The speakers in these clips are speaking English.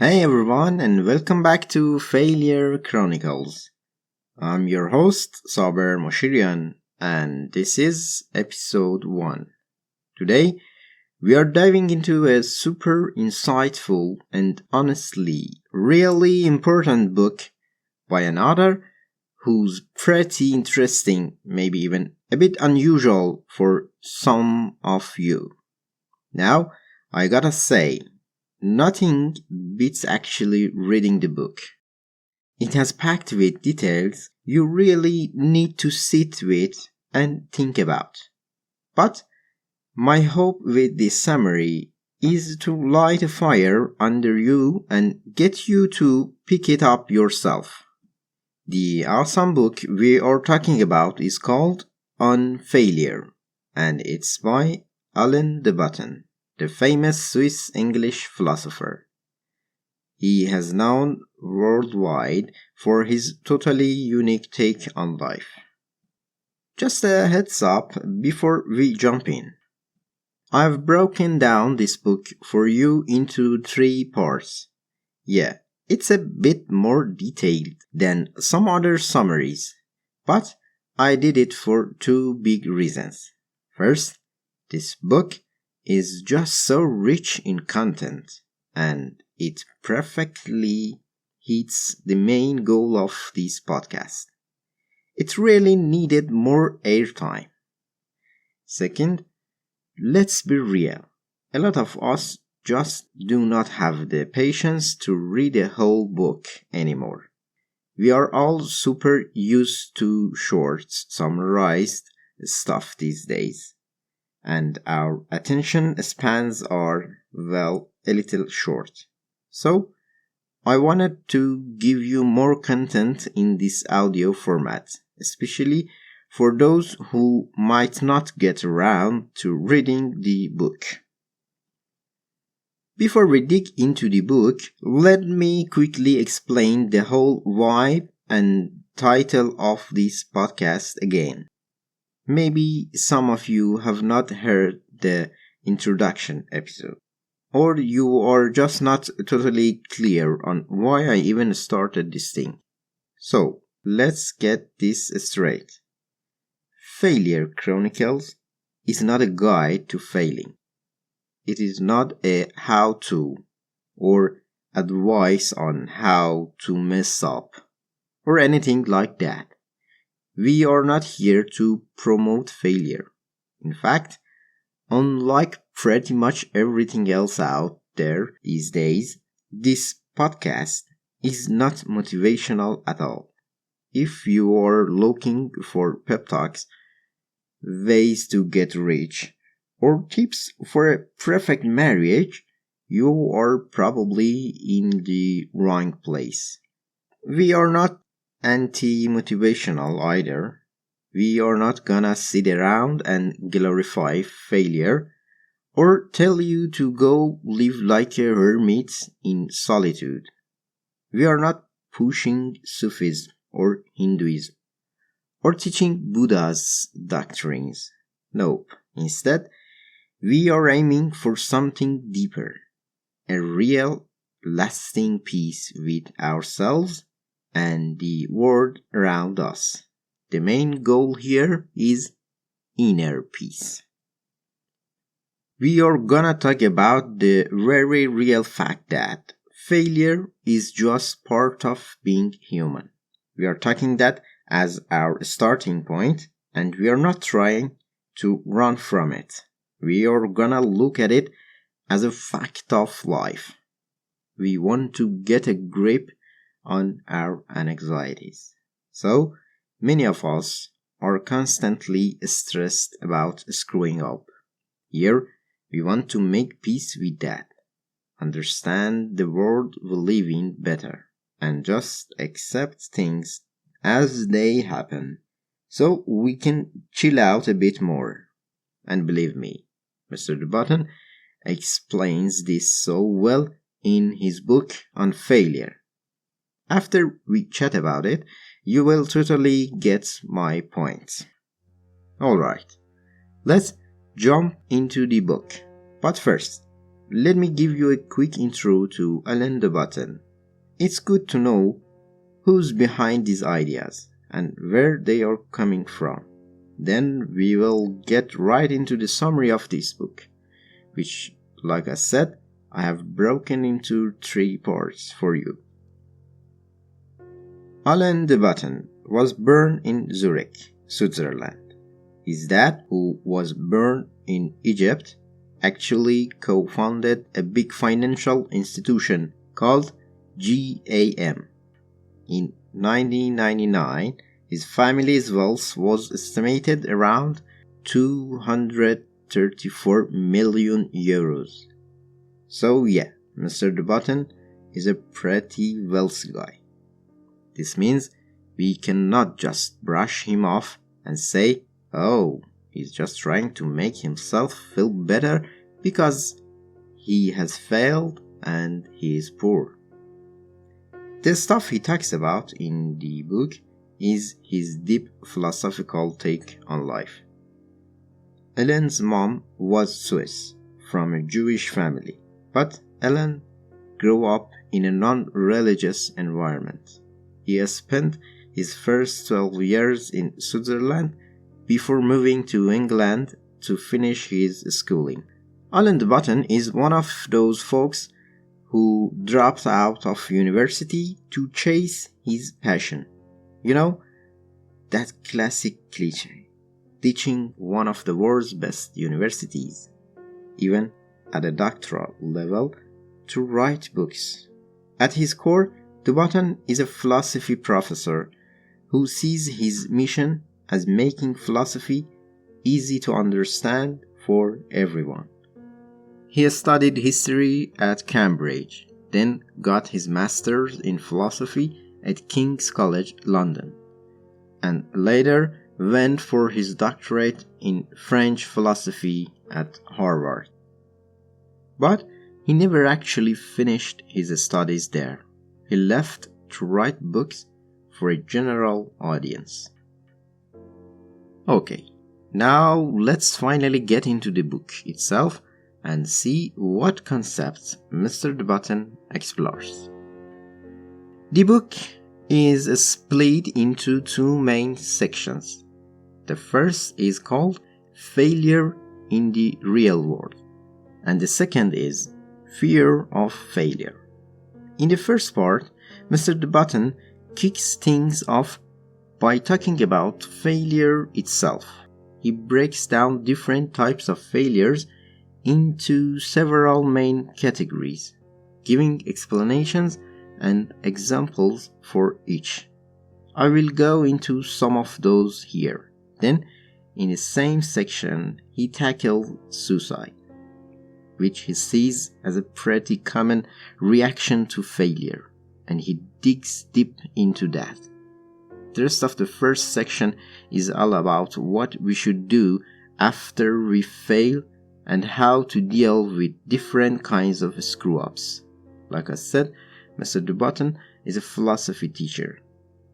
Hey everyone, and welcome back to Failure Chronicles. I'm your host, Saber Moshirian, and this is episode 1. Today, we are diving into a super insightful and honestly really important book by an author who's pretty interesting, maybe even a bit unusual for some of you. Now, I gotta say, nothing beats actually reading the book. It has packed with details you really need to sit with and think about. But my hope with this summary is to light a fire under you and get you to pick it up yourself. The awesome book we are talking about is called On Failure, and it's by Alain de Botton, the famous Swiss English philosopher. He is known worldwide for his totally unique take on life. Just a heads up before we jump in. I've broken down this book for you into 3 parts. Yeah, it's a bit more detailed than some other summaries, but I did it for 2 big reasons. First, this book is just so rich in content, and it perfectly hits the main goal of this podcast. It really needed more airtime. Second, let's be real. A lot of us just do not have the patience to read a whole book anymore. We are all super used to short, summarized stuff these days, and our attention spans are, well, a little short. So, I wanted to give you more content in this audio format, especially for those who might not get around to reading the book. Before we dig into the book, let me quickly explain the whole vibe and title of this podcast again. Maybe some of you have not heard the introduction episode, or you are just not totally clear on why I even started this thing. So, let's get this straight. Failure Chronicles is not a guide to failing. It is not a how-to or advice on how to mess up or anything like that. We are not here to promote failure. In fact, unlike pretty much everything else out there these days, this podcast is not motivational at all. If you are looking for pep talks, ways to get rich, or tips for a perfect marriage, you are probably in the wrong place. We are not anti-motivational either. We are not gonna sit around and glorify failure or tell you to go live like a hermit in solitude. We are not pushing Sufism or Hinduism or teaching Buddha's doctrines. Nope. Instead, we are aiming for something deeper, a real, lasting peace with ourselves and the world around us. The main goal here is inner peace. We are gonna talk about the very real fact that failure is just part of being human. We are taking that as our starting point, and we are not trying to run from it. We are gonna look at it as a fact of life. We want to get a grip on our anxieties. So, many of us are constantly stressed about screwing up. Here, we want to make peace with that, understand the world we live in better, and just accept things as they happen, so we can chill out a bit more. And believe me, Mr. de Botton explains this so well in his book on failure. After we chat about it, you will totally get my point. Alright, let's jump into the book. But first, let me give you a quick intro to Alain de Botton. It's good to know who's behind these ideas and where they are coming from. Then we will get right into the summary of this book, which, like I said, I have broken into 3 parts for you. Alain de Botton was born in Zurich, Switzerland. His dad, who was born in Egypt, actually co-founded a big financial institution called GAM. In 1999, his family's wealth was estimated around 234 million euros. So yeah, Mr. de Botton is a pretty wealthy guy. This means we cannot just brush him off and say, oh, he's just trying to make himself feel better because he has failed and he is poor. The stuff he talks about in the book is his deep philosophical take on life. Alain's mom was Swiss, from a Jewish family, but Alain grew up in a non-religious environment. He has spent his first 12 years in Switzerland before moving to England to finish his schooling. Alain de Botton is one of those folks who dropped out of university to chase his passion. You know, that classic cliché, teaching one of the world's best universities, even at a doctoral level, to write books. At his core, de Botton is a philosophy professor who sees his mission as making philosophy easy to understand for everyone. He studied history at Cambridge, then got his master's in philosophy at King's College London, and later went for his doctorate in French philosophy at Harvard. But he never actually finished his studies there. He left to write books for a general audience. Okay, now let's finally get into the book itself and see what concepts Mr. de Botton explores. The book is split into 2 main sections. The first is called Failure in the Real World, and the second is Fear of Failure. In the first part, Mr. de Botton kicks things off by talking about failure itself. He breaks down different types of failures into several main categories, giving explanations and examples for each. I will go into some of those here. Then, in the same section, he tackles suicide, which he sees as a pretty common reaction to failure, and he digs deep into that. The rest of the first section is all about what we should do after we fail and how to deal with different kinds of screw-ups. Like I said, Mr. de Botton is a philosophy teacher,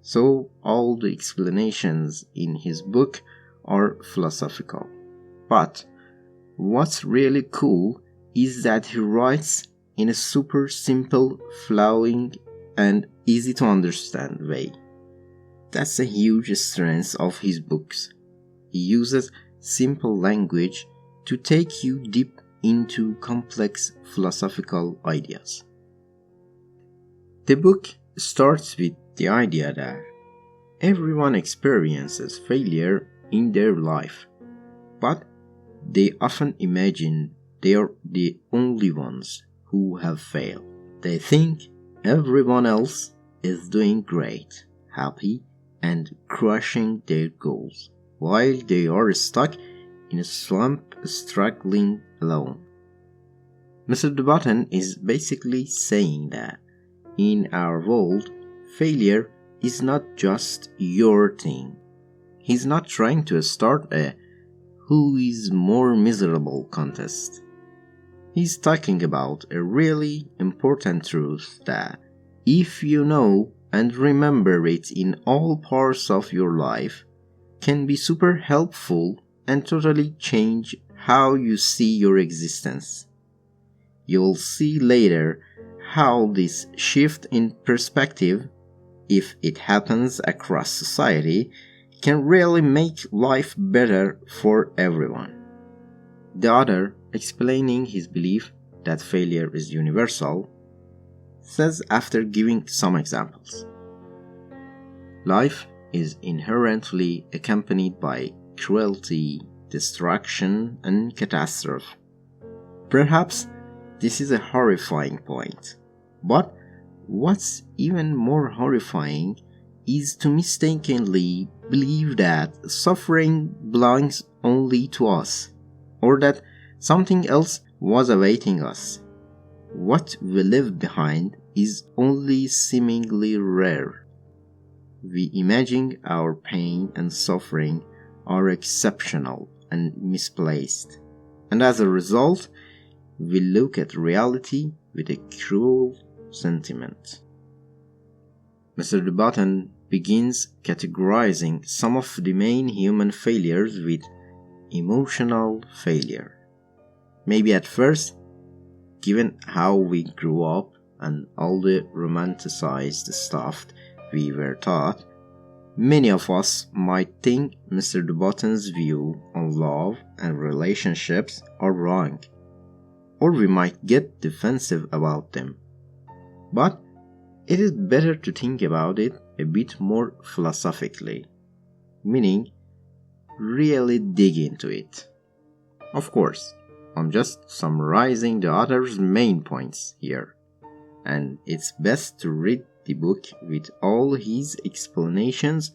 so all the explanations in his book are philosophical. But what's really cool is that he writes in a super simple, flowing, and easy to understand way. That's a huge strength of his books. He uses simple language to take you deep into complex philosophical ideas. The book starts with the idea that everyone experiences failure in their life, but they often imagine they are the only ones who have failed. They think everyone else is doing great, happy, and crushing their goals, while they are stuck in a swamp struggling alone. Mr. de Botton is basically saying that in our world, failure is not just your thing. He's not trying to start a who is more miserable contest. He's talking about a really important truth that if you know and remember it in all parts of your life, can be super helpful and totally change how you see your existence. You'll see later how this shift in perspective, if it happens across society, can really make life better for everyone. The author, explaining his belief that failure is universal, says after giving some examples. Life is inherently accompanied by cruelty, destruction, and catastrophe. Perhaps this is a horrifying point, but what's even more horrifying is to mistakenly believe that suffering belongs only to us, or that something else was awaiting us. What we leave behind is only seemingly rare. We imagine our pain and suffering are exceptional and misplaced, and as a result, we look at reality with a cruel sentiment. Mr. de Botton begins categorizing some of the main human failures with emotional failure. Maybe at first, given how we grew up and all the romanticized stuff we were taught, many of us might think Mr. de Botton's view on love and relationships are wrong, or we might get defensive about them. But it is better to think about it a bit more philosophically, meaning really dig into it. Of course, I'm just summarizing the author's main points here, and it's best to read the book with all his explanations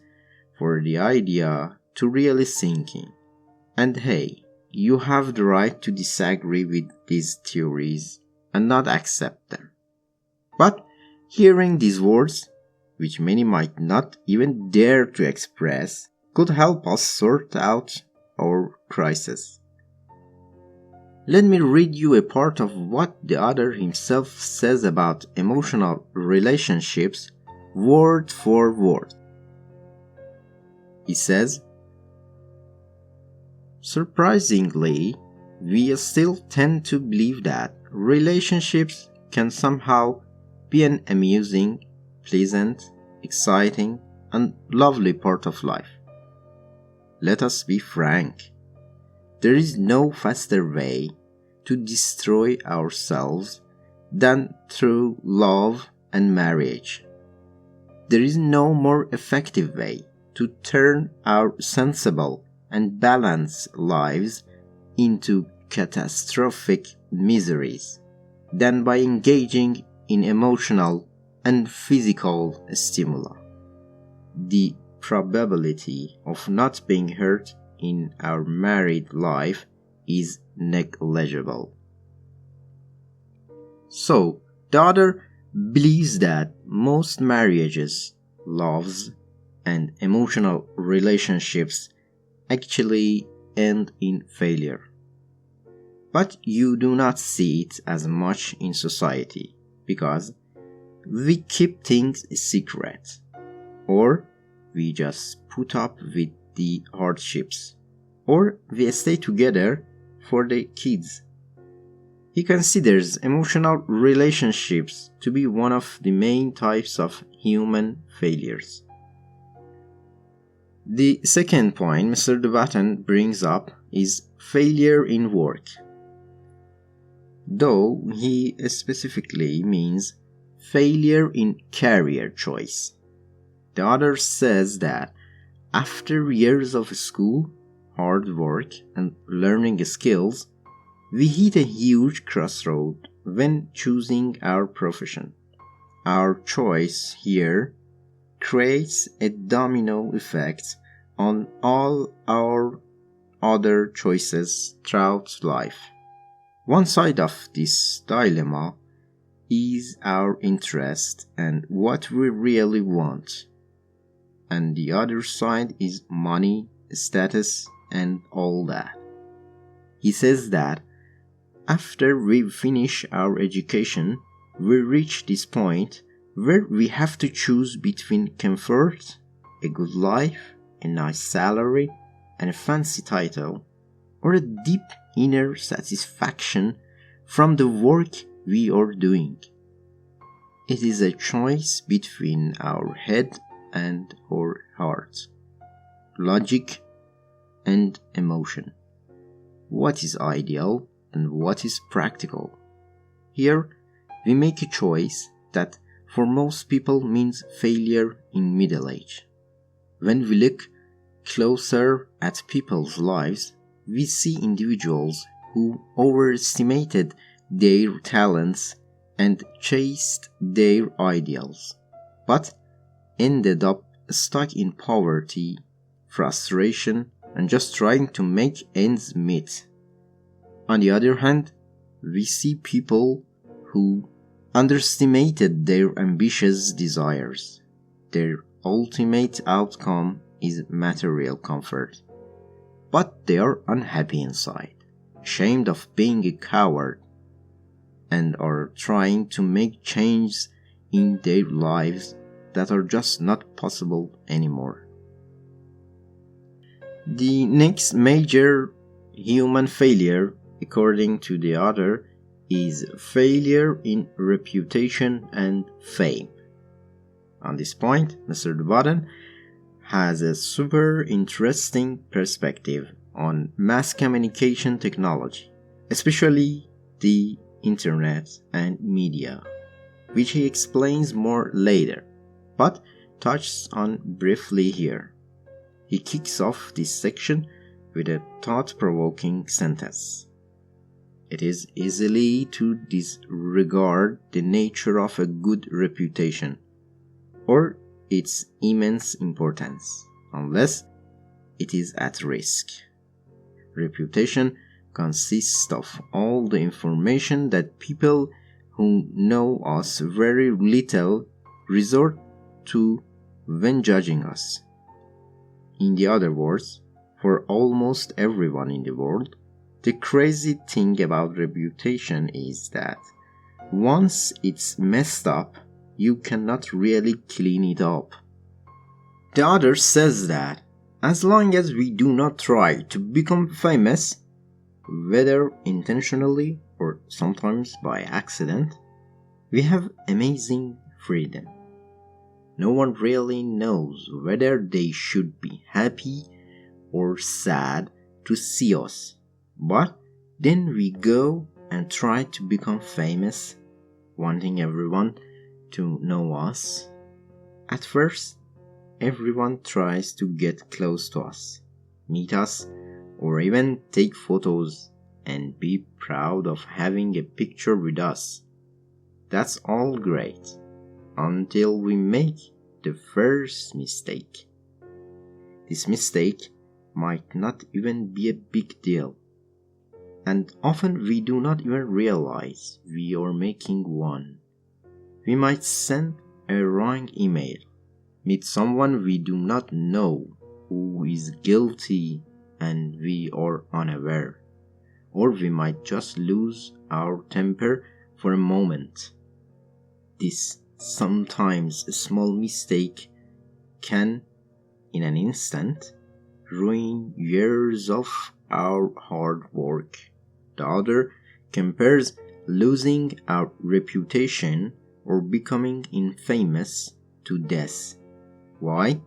for the idea to really sink in. And hey, you have the right to disagree with these theories and not accept them. But hearing these words, which many might not even dare to express, could help us sort out our crisis. Let me read you a part of what the author himself says about emotional relationships, word for word. He says, "Surprisingly, we still tend to believe that relationships can somehow be an amusing, pleasant, exciting, and lovely part of life. Let us be frank. There is no faster way to destroy ourselves than through love and marriage. There is no more effective way to turn our sensible and balanced lives into catastrophic miseries than by engaging in emotional and physical stimuli. The probability of not being hurt in our married life is negligible." So, the author believes that most marriages, loves, and emotional relationships actually end in failure. But you do not see it as much in society because we keep things secret, or we just put up with the hardships, or we stay together for the kids. He considers emotional relationships to be one of the main types of human failures. The second point Mr. de Botton brings up is failure in work, though he specifically means failure in career choice. The author says that after years of school, hard work, and learning skills, we hit a huge crossroad when choosing our profession. Our choice here creates a domino effect on all our other choices throughout life. One side of this dilemma is our interest and what we really want, and the other side is money, status, and all that. He says that after we finish our education, we reach this point where we have to choose between comfort, a good life, a nice salary, and a fancy title, or a deep inner satisfaction from the work we are doing. It is a choice between our head and our heart, logic and emotion. What is ideal and what is practical? Here, we make a choice that for most people means failure in middle age. When we look closer at people's lives, we see individuals who overestimated their talents and chased their ideals, but ended up stuck in poverty, frustration, and just trying to make ends meet. On the other hand, we see people who underestimated their ambitious desires. Their ultimate outcome is material comfort, but they are unhappy inside, ashamed of being a coward, and are trying to make changes in their lives that are just not possible anymore. The next major human failure, according to the author, is failure in reputation and fame. On this point, Mr. de Botton has a super interesting perspective on mass communication technology, especially the internet and media, which he explains more later, but touches on briefly here. He kicks off this section with a thought-provoking sentence. It is easy to disregard the nature of a good reputation or its immense importance, unless it is at risk. Reputation consists of all the information that people who know us very little resort to when judging us. In the other words, for almost everyone in the world, the crazy thing about reputation is that once it's messed up, you cannot really clean it up. The author says that as long as we do not try to become famous, whether intentionally or sometimes by accident, we have amazing freedom. No one really knows whether they should be happy or sad to see us, but then we go and try to become famous, wanting everyone to know us. At first, everyone tries to get close to us, meet us, or even take photos and be proud of having a picture with us. That's all great, until we make the first mistake. This mistake might not even be a big deal, and often we do not even realize we are making one. We might send a wrong email, meet someone we do not know who is guilty and we are unaware, or we might just lose our temper for a moment. This sometimes small mistake can, in an instant, ruin years of our hard work. The author compares losing our reputation or becoming infamous to death. Why?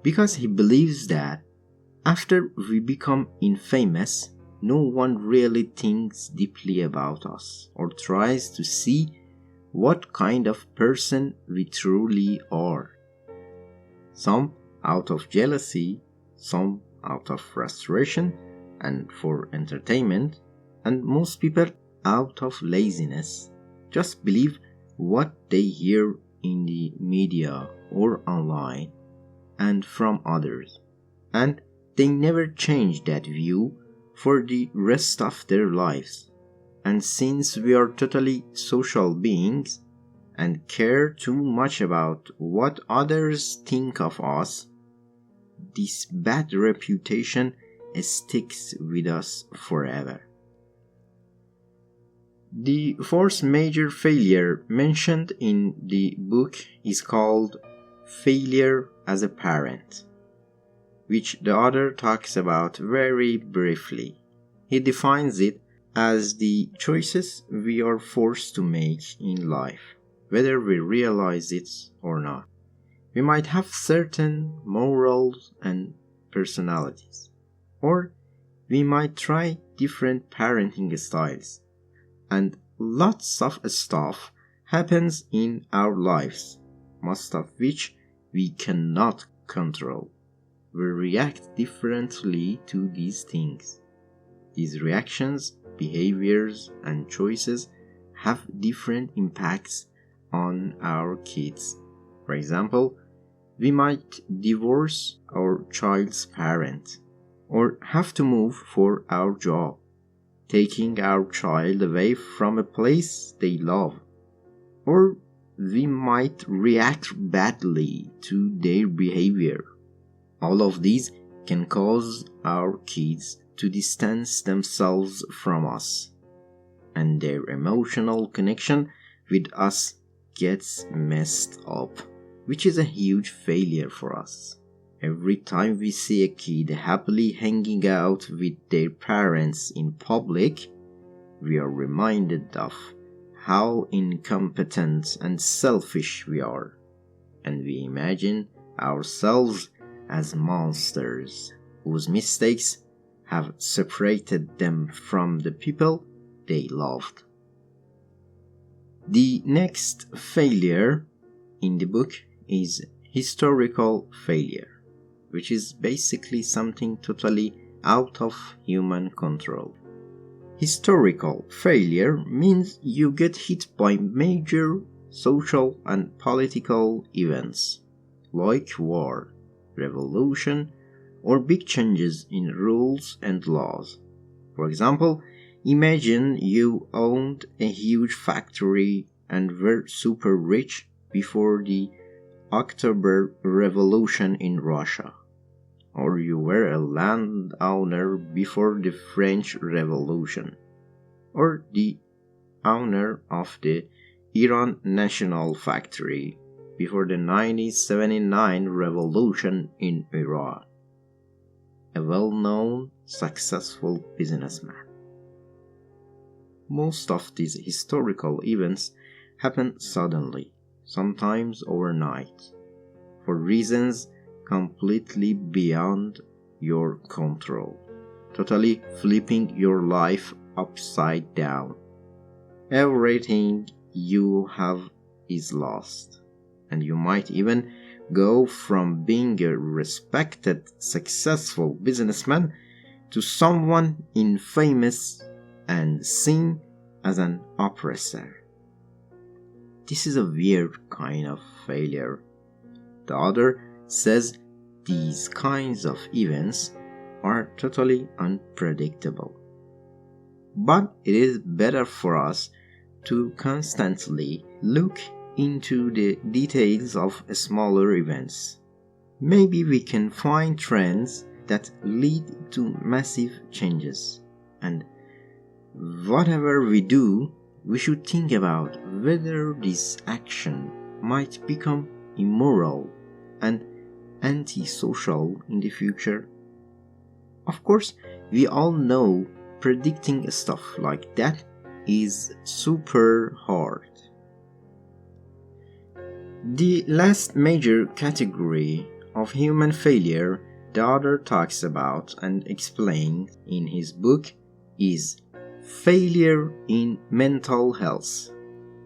Because he believes that after we become infamous, no one really thinks deeply about us or tries to see what kind of person we truly are. Some out of jealousy, some out of frustration and for entertainment, and most people out of laziness just believe what they hear in the media or online and from others, and they never change that view for the rest of their lives. And since we are totally social beings and care too much about what others think of us, this bad reputation sticks with us forever. The fourth major failure mentioned in the book is called failure as a parent, which the author talks about very briefly. He defines it as the choices we are forced to make in life, whether we realize it or not. We might have certain morals and personalities, or we might try different parenting styles, and lots of stuff happens in our lives, most of which we cannot control. We react differently to these things. These reactions, behaviors, and choices have different impacts on our kids. For example, we might divorce our child's parent, or have to move for our job, taking our child away from a place they love. Or we might react badly to their behavior. All of these can cause our kids to distance themselves from us, and their emotional connection with us gets messed up, which is a huge failure for us. Every time we see a kid happily hanging out with their parents in public, we are reminded of how incompetent and selfish we are, and we imagine ourselves as monsters whose mistakes have separated them from the people they loved. The next failure in the book is historical failure, which is basically something totally out of human control. Historical failure means you get hit by major social and political events, like war, revolution, or big changes in rules and laws. For example, imagine you owned a huge factory and were super rich before the October Revolution in Russia, or you were a landowner before the French Revolution, or the owner of the Iran National Factory before the 1979 revolution in Iran. A well-known, successful businessman. Most of these historical events happen suddenly, sometimes overnight, for reasons completely beyond your control, totally flipping your life upside down. Everything you have is lost, and you might even go from being a respected, successful businessman to someone infamous and seen as an oppressor. This is a weird kind of failure. The author says these kinds of events are totally unpredictable. But it is better for us to constantly look into the details of smaller events. Maybe we can find trends that lead to massive changes, and whatever we do, we should think about whether this action might become immoral and antisocial in the future. Of course, we all know predicting stuff like that is super hard. The last major category of human failure the author talks about and explains in his book is failure in mental health.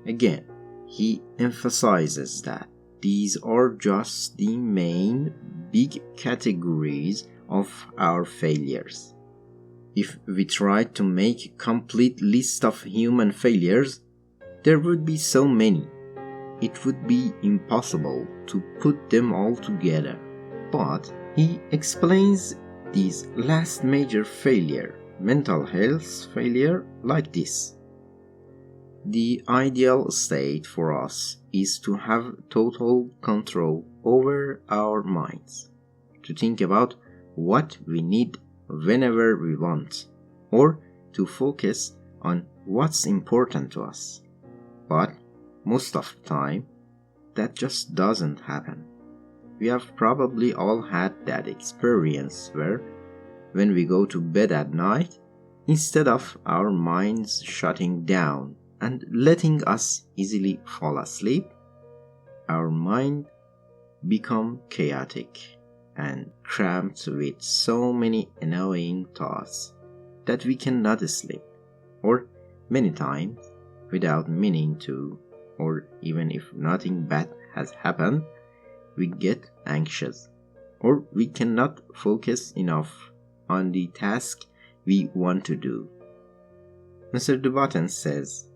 Again, he emphasizes that these are just the main big categories of our failures. If we tried to make a complete list of human failures, there would be so many. It would be impossible to put them all together. But he explains this last major failure, mental health failure, like this. The ideal state for us is to have total control over our minds, to think about what we need whenever we want, or to focus on what's important to us. But most of the time, that just doesn't happen. We have probably all had that experience where, when we go to bed at night, Instead of our minds shutting down and letting us easily fall asleep, our mind become chaotic and cramped with so many annoying thoughts that we cannot sleep, or many times, without meaning to, or even if nothing bad has happened, we get anxious, or we cannot focus enough on the task we want to do. Mr. de Botton says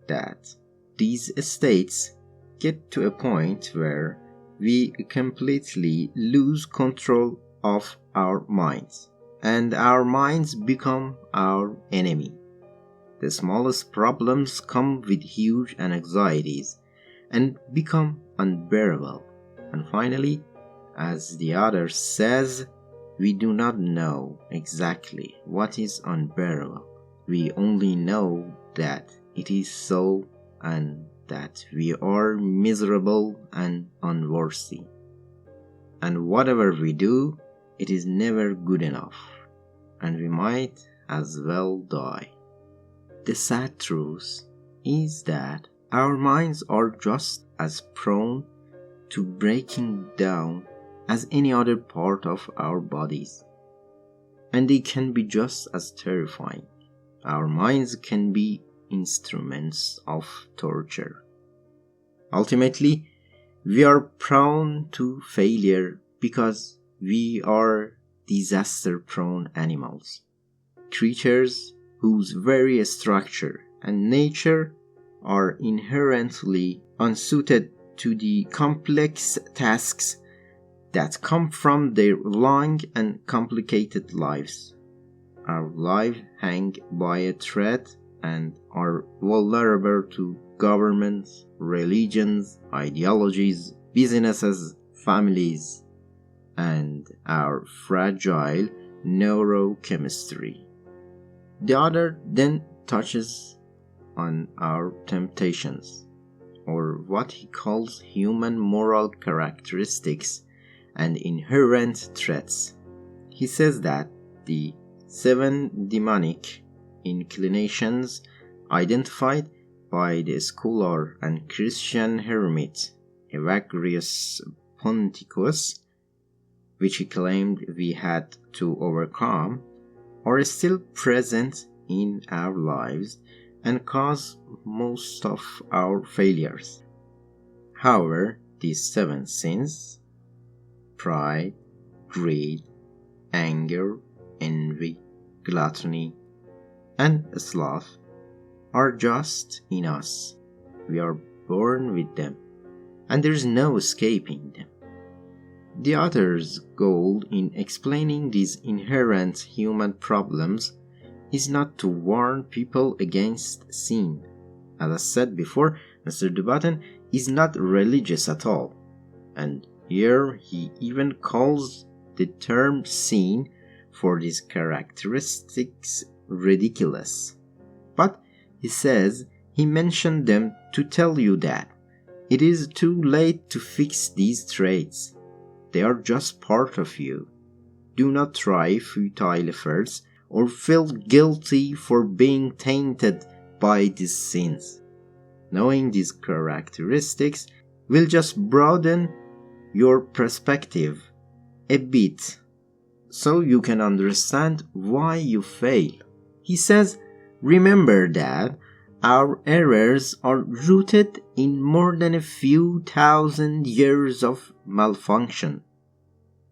that these states get to a point where we completely lose control of our minds, and our minds become our enemy. The smallest problems come with huge anxieties and become unbearable. And finally, as the author says, we do not know exactly what is unbearable. We only know that it is so and that we are miserable and unworthy. And whatever we do, it is never good enough, and we might as well die. The sad truth is that our minds are just as prone to breaking down as any other part of our bodies, and they can be just as terrifying. Our minds can be instruments of torture. Ultimately, we are prone to failure because we are disaster-prone animals, creatures whose very structure and nature are inherently unsuited to the complex tasks that come from their long and complicated lives. Our lives hang by a thread and are vulnerable to governments, religions, ideologies, businesses, families, and our fragile neurochemistry. The author then touches on our temptations, or what he calls human moral characteristics and inherent traits. He says that the 7 demonic inclinations identified by the scholar and Christian hermit Evagrius Ponticus, which he claimed we had to overcome, are still present in our lives and cause most of our failures. However, these 7 sins, pride, greed, anger, envy, gluttony, and sloth, are just in us. We are born with them, and there is no escaping them. The author's goal in explaining these inherent human problems is not to warn people against sin. As I said before, Mr. de Botton is not religious at all, and here he even calls the term sin for these characteristics ridiculous. But he says he mentioned them to tell you that it is too late to fix these traits. They are just part of you. Do not try futile efforts or feel guilty for being tainted by these sins. Knowing these characteristics will just broaden your perspective a bit so you can understand why you fail. He says, remember that our errors are rooted in more than a few thousand years of malfunction.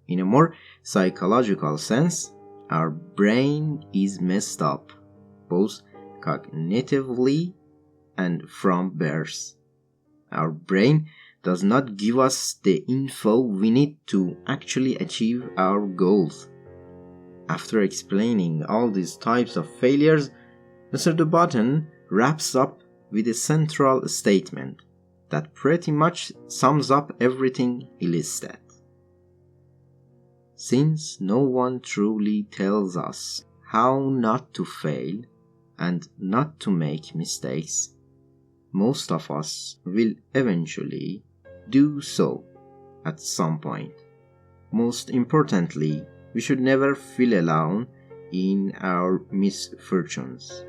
In a more psychological sense, our brain is messed up, both cognitively and from birth. Our brain does not give us the info we need to actually achieve our goals. After explaining all these types of failures, Mr. de Botton wraps up with a central statement that pretty much sums up everything he listed. Since no one truly tells us how not to fail and not to make mistakes, most of us will eventually do so at some point. Most importantly, we should never feel alone in our misfortunes.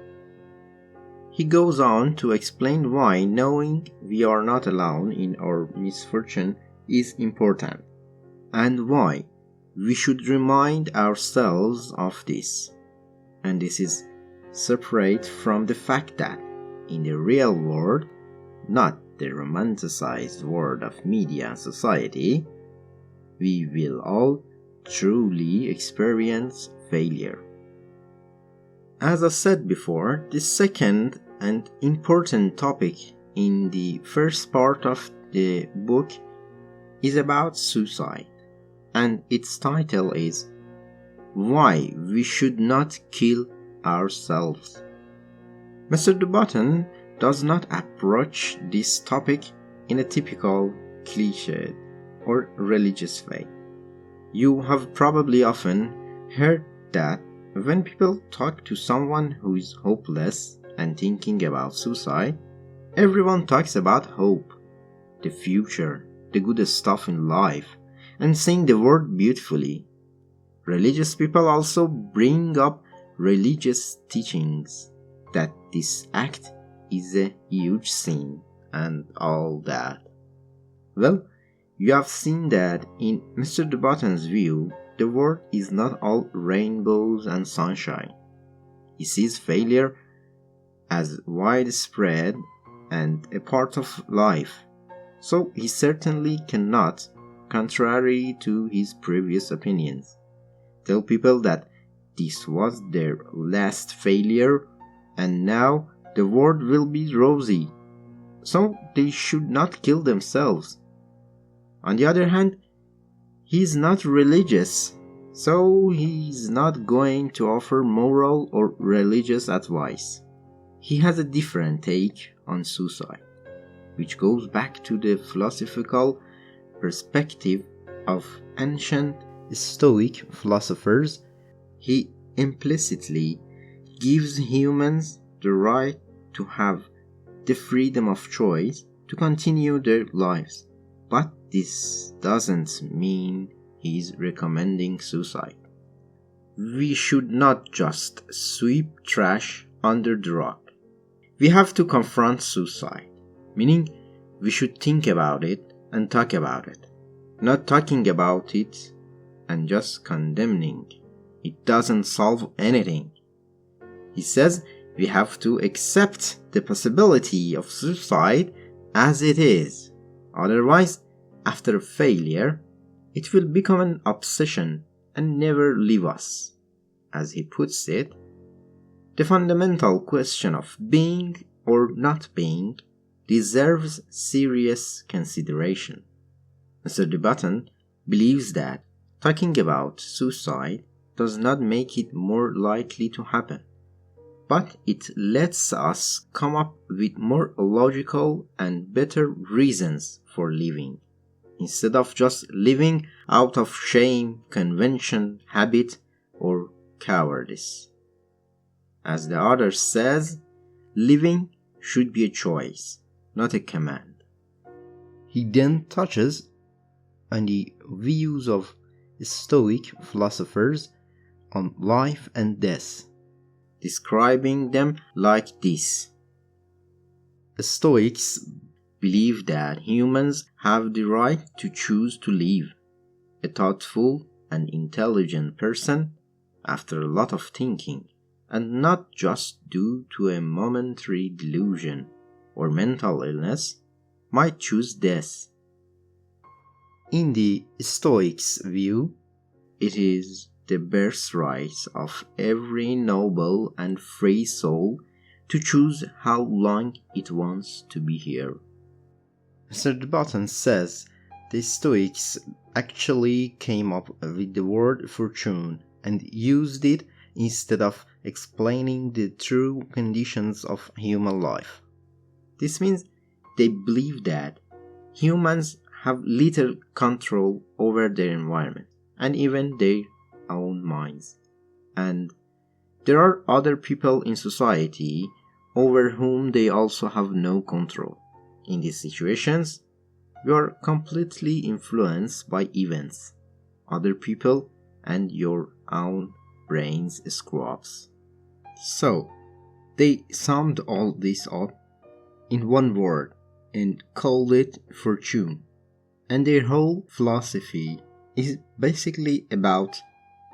He goes on to explain why knowing we are not alone in our misfortune is important, and why we should remind ourselves of this. And this is separate from the fact that in the real world, not the romanticized world of media and society, we will all truly experience failure. As I said before, the second and important topic in the first part of the book is about suicide, and its title is Why We Should Not Kill Ourselves. Mr. de Botton does not approach this topic in a typical cliché or religious way. You have probably often heard that when people talk to someone who is hopeless and thinking about suicide, everyone talks about hope, the future, the good stuff in life, and saying the word beautifully. Religious people also bring up religious teachings that this act is a huge sin and all that. Well, you have seen that in Mr. de Botton's view, the world is not all rainbows and sunshine. He sees failure as widespread and a part of life, so he certainly cannot, contrary to his previous opinions, tell people that this was their last failure and now the world will be rosy, so they should not kill themselves. On the other hand, he is not religious, so he is not going to offer moral or religious advice. He has a different take on suicide, which goes back to the philosophical perspective of ancient Stoic philosophers. He implicitly gives humans the right to have the freedom of choice to continue their lives. But this doesn't mean he's recommending suicide. We should not just sweep trash under the rug. We have to confront suicide, meaning we should think about it and talk about it. Not talking about it and just condemning. It doesn't solve anything. He says we have to accept the possibility of suicide as it is. Otherwise, after failure, it will become an obsession and never leave us. As he puts it, the fundamental question of being or not being deserves serious consideration. Mr. de Botton believes that talking about suicide does not make it more likely to happen, but it lets us come up with more logical and better reasons for living, instead of just living out of shame, convention, habit, or cowardice. As the author says, living should be a choice, not a command. He then touches on the views of Stoic philosophers on life and death, describing them like this. The Stoics believe that humans have the right to choose to live. A thoughtful and intelligent person, after a lot of thinking, and not just due to a momentary delusion or mental illness, might choose death. In the Stoics' view, it is the birthright of every noble and free soul to choose how long it wants to be here. Mr. de Botton says the Stoics actually came up with the word fortune and used it instead of explaining the true conditions of human life. This means they believe that humans have little control over their environment and even their own minds, and there are other people in society over whom they also have no control. In these situations, you are completely influenced by events, other people, and your own brain's screw-ups. So, they summed all this up in one word and called it fortune. And their whole philosophy is basically about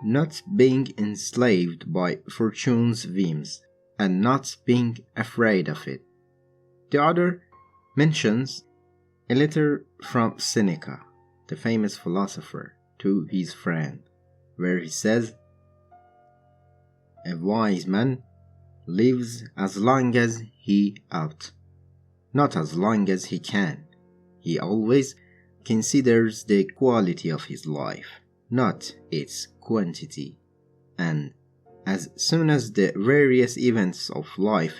not being enslaved by fortune's whims and not being afraid of it. The author mentions a letter from Seneca, the famous philosopher, to his friend, where he says, "A wise man lives as long as he ought, not as long as he can. He always considers the quality of his life, not its quantity, and as soon as the various events of life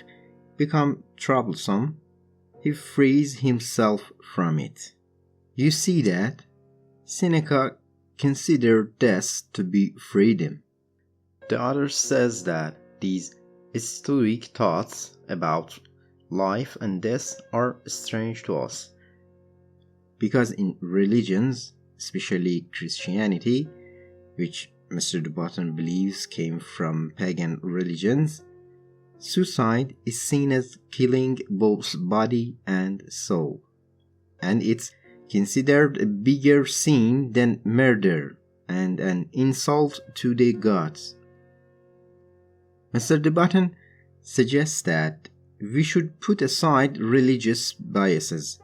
become troublesome, he frees himself from it." You see that Seneca considered death to be freedom. The author says that these Stoic thoughts about life and death are strange to us, because in religions, especially Christianity, which Mr. de Botton believes came from pagan religions, suicide is seen as killing both body and soul, and it's considered a bigger sin than murder and an insult to the gods. Mr. de Botton suggests that we should put aside religious biases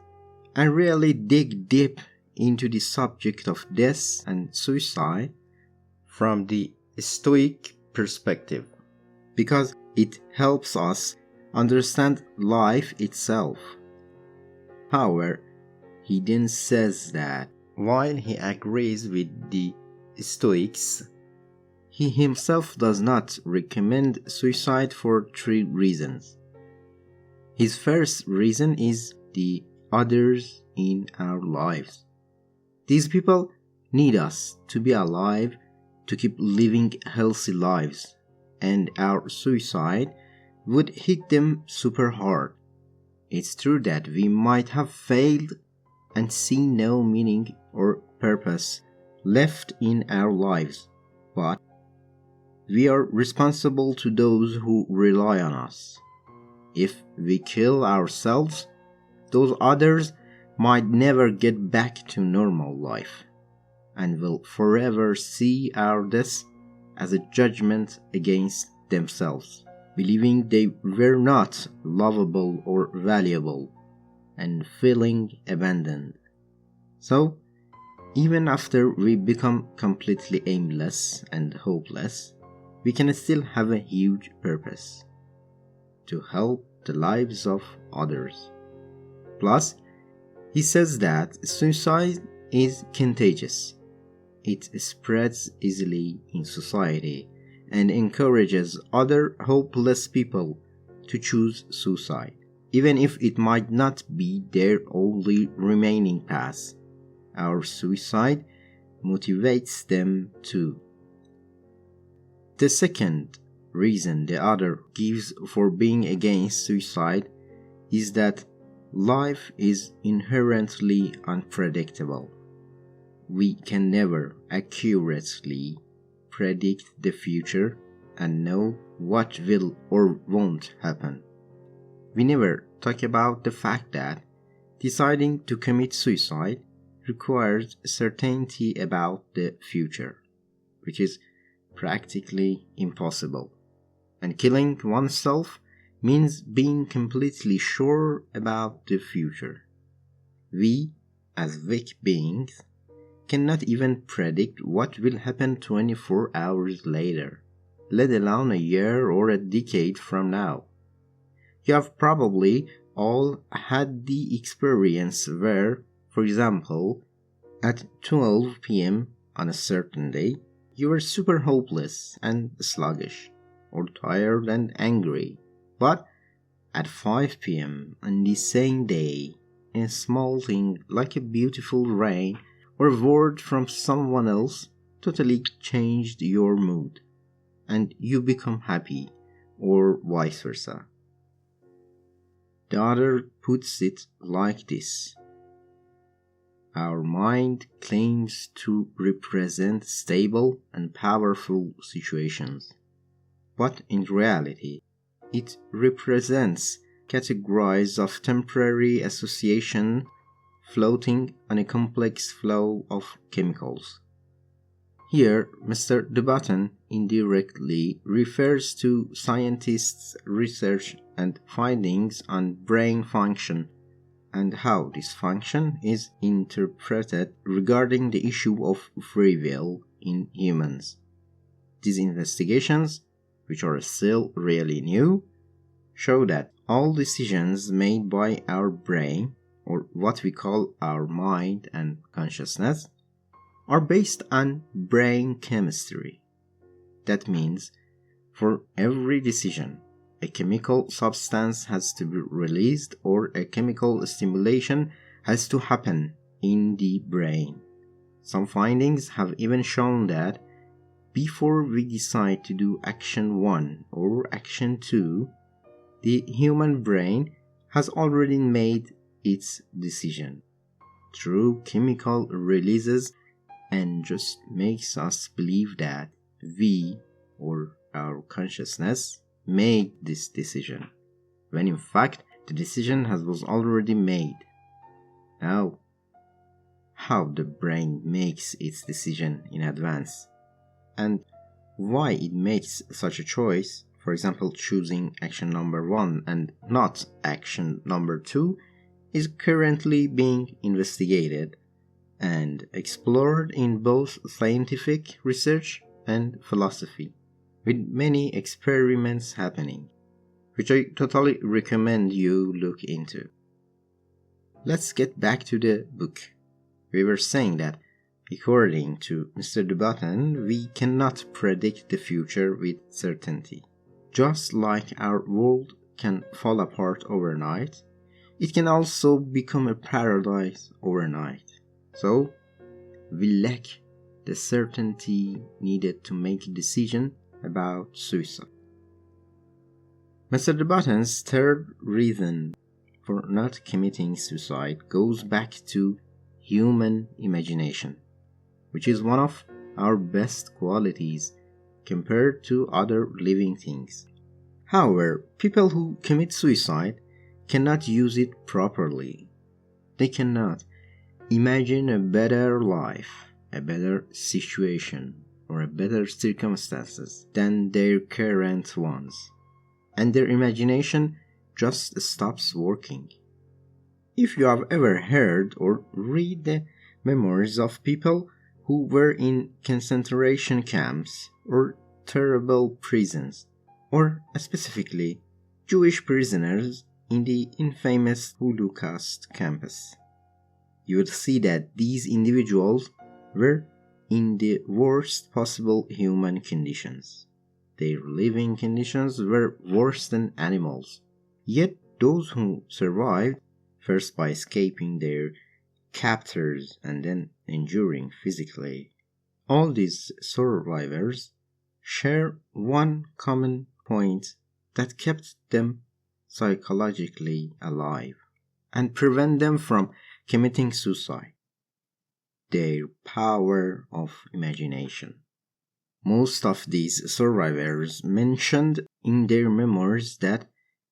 and really dig deep into the subject of death and suicide from the Stoic perspective, because it helps us understand life itself. However, he then says that while he agrees with the Stoics, he himself does not recommend suicide for 3 reasons. His first reason is the others in our lives. These people need us to be alive to keep living healthy lives, and our suicide would hit them super hard. It's true that we might have failed and see no meaning or purpose left in our lives, but we are responsible to those who rely on us. If we kill ourselves, those others might never get back to normal life and will forever see our death as a judgment against themselves, believing they were not lovable or valuable and feeling abandoned. So, even after we become completely aimless and hopeless, we can still have a huge purpose: to help the lives of others. Plus, he says that suicide is contagious. It spreads easily in society and encourages other hopeless people to choose suicide, even if it might not be their only remaining path. Our suicide motivates them too. The second reason the author gives for being against suicide is that life is inherently unpredictable. We can never accurately predict the future and know what will or won't happen. We never talk about the fact that deciding to commit suicide requires certainty about the future, which is practically impossible. And killing oneself means being completely sure about the future. We, as weak beings, cannot even predict what will happen 24 hours later, let alone a year or a decade from now. You have probably all had the experience where, for example, at 12 p.m. on a certain day, you were super hopeless and sluggish, or tired and angry. But at 5 p.m. on the same day, a small thing like a beautiful rain or a word from someone else totally changed your mood, and you become happy, or vice versa. The author puts it like this: Our mind claims to represent stable and powerful situations, but in reality, it represents categories of temporary association floating on a complex flow of chemicals. Here, Mr. de Botton indirectly refers to scientists' research and findings on brain function and how this function is interpreted regarding the issue of free will in humans. These investigations, which are still really new, show that all decisions made by our brain, or what we call our mind and consciousness, are based on brain chemistry. That means, for every decision, a chemical substance has to be released or a chemical stimulation has to happen in the brain. Some findings have even shown that before we decide to do action 1 or action 2, the human brain has already made its decision through chemical releases and just makes us believe that we or our consciousness made this decision, when in fact the decision was already made. Now, how the brain makes its decision in advance and why it makes such a choice, for example choosing action number 1 and not action number 2, is currently being investigated and explored in both scientific research and philosophy, with many experiments happening, which I totally recommend you look into. Let's get back to the book. We were saying that, according to Mr. de Botton, we cannot predict the future with certainty. Just like our world can fall apart overnight, it can also become a paradise overnight. So, we lack the certainty needed to make a decision about suicide. Mr. de Botton's third reason for not committing suicide goes back to human imagination, which is one of our best qualities compared to other living things. However, people who commit suicide cannot use it properly. They cannot imagine a better life, a better situation, or a better circumstances than their current ones, and their imagination just stops working. If you have ever heard or read the memoirs of people who were in concentration camps or terrible prisons, or specifically Jewish prisoners in the infamous Holocaust campus, you would see that these individuals were in the worst possible human conditions. Their living conditions were worse than animals. Yet those who survived, first by escaping their captors and then enduring physically, all these survivors share one common point that kept them psychologically alive and prevent them from committing suicide: their power of imagination. Most of these survivors mentioned in their memoirs that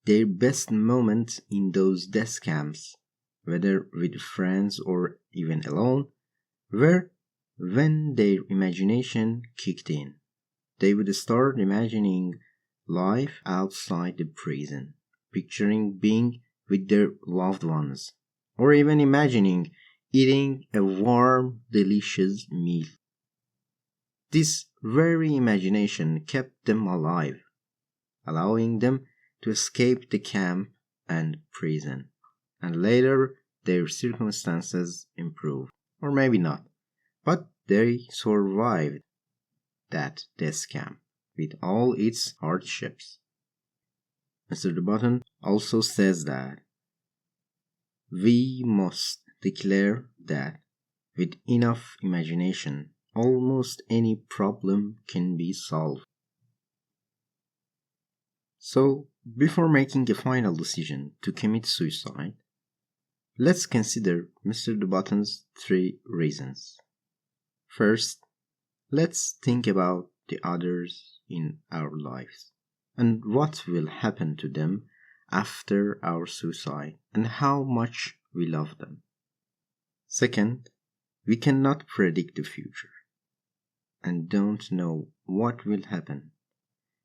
their best moment in those death camps, whether with friends or even alone, were when their imagination kicked in. They would start imagining life outside the prison, picturing being with their loved ones, or even imagining eating a warm, delicious meal. This very imagination kept them alive, allowing them to escape the camp and prison, and later their circumstances improved, or maybe not, but they survived that death camp with all its hardships. Mr. de Botton also says that we must declare that with enough imagination, almost any problem can be solved. So, before making a final decision to commit suicide, let's consider Mr. de Botton's 3 reasons. First, let's think about the others in our lives and what will happen to them after our suicide and how much we love them. Second, we cannot predict the future and don't know what will happen.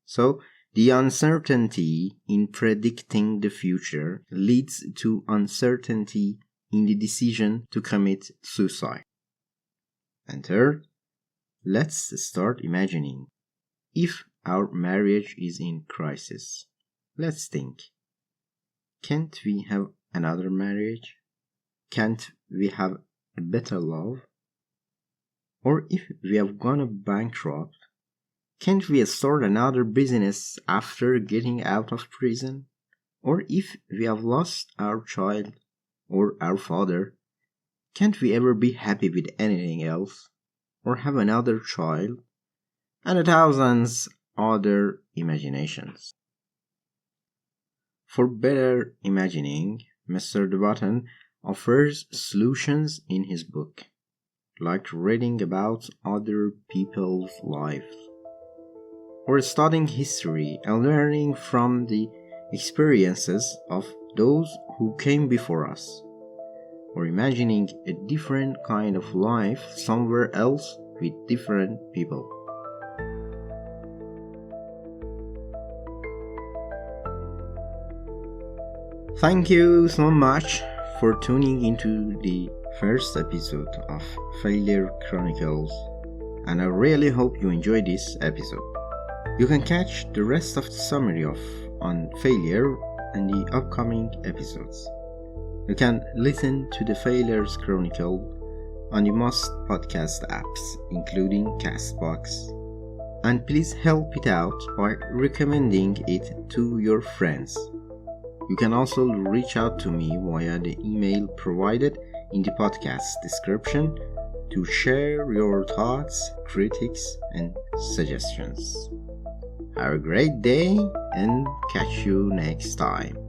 So, the uncertainty in predicting the future leads to uncertainty in the decision to commit suicide. And third, let's start imagining. If our marriage is in crisis, let's think. Can't we have another marriage? Can't we have a better love? Or if we have gone bankrupt, can't we start another business after getting out of prison? Or if we have lost our child or our father, can't we ever be happy with anything else? Or have another child? And 1,000 other imaginations. For better imagining, Mr. de Botton offers solutions in his book, like reading about other people's lives, or studying history and learning from the experiences of those who came before us, or imagining a different kind of life somewhere else with different people. Thank you so much for tuning into the first episode of Failure Chronicles, and I really hope you enjoyed this episode. You can catch the rest of the summary on failure and the upcoming episodes. You can listen to the Failures Chronicle on the most podcast apps, including Castbox. And please help it out by recommending it to your friends. You can also reach out to me via the email provided in the podcast description to share your thoughts, critiques, and suggestions. Have a great day and catch you next time.